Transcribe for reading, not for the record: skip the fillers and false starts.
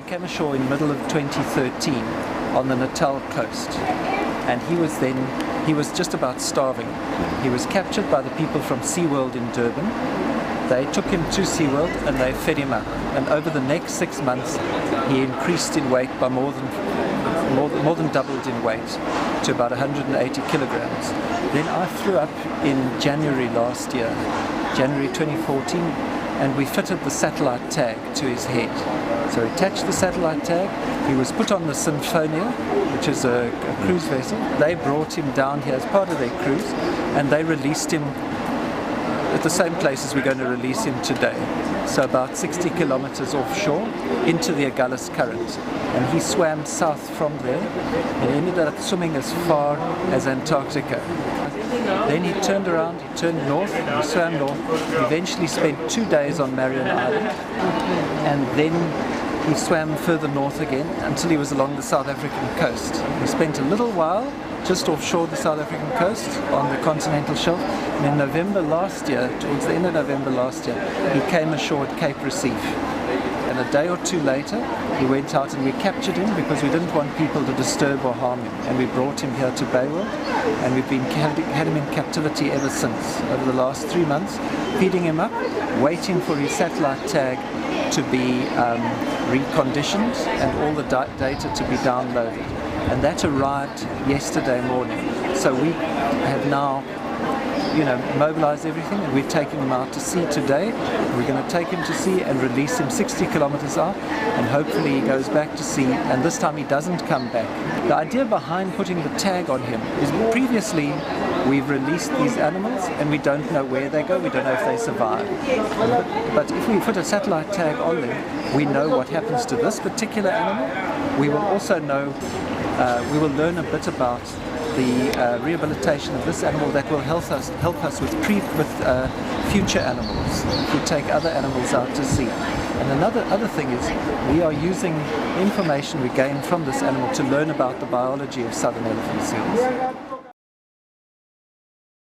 came ashore in the middle of 2013 on the Natal coast, and he was just about starving. He was captured by the people from SeaWorld in Durban. They took him to SeaWorld and they fed him up, and over the next 6 months he increased in weight by more than doubled in weight to about 180 kilograms. Then I flew up in January last year, January 2014, and we fitted the satellite tag to his head. So we attached the satellite tag, he was put on the Sinfonia, which is a cruise vessel. They brought him down here as part of their cruise, and they released him at the same place as we're going to release him today. So about 60 kilometers offshore into the Agulhas Current. And he swam south from there and ended up swimming as far as Antarctica. Then he turned around, he turned north, he swam north, eventually spent 2 days on Marion Island, and then he swam further north again until he was along the South African coast. He spent a little while just offshore the South African coast on the continental shelf, and in November last year, towards the end of November last year, he came ashore at Cape Recife. And a day or two later, he went out and we captured him because we didn't want people to disturb or harm him. And we brought him here to Bayworld, and we've had him in captivity ever since, over the last 3 months, feeding him up, waiting for his satellite tag to be reconditioned and all the data to be downloaded. And that arrived yesterday morning. So we have now mobilized everything, and we've taken him out to sea today. We're going to take him to sea and release him 60 kilometers out, and hopefully he goes back to sea, and this time he doesn't come back. The idea behind putting the tag on him is previously we've released these animals and we don't know where they go, we don't know if they survive. But if we put a satellite tag on them, we know what happens to this particular animal. We will also know, we will learn a bit about the rehabilitation of this animal that will help us with future animals if we take other animals out to sea. And another thing is we are using information we gain from this animal to learn about the biology of southern elephant seals.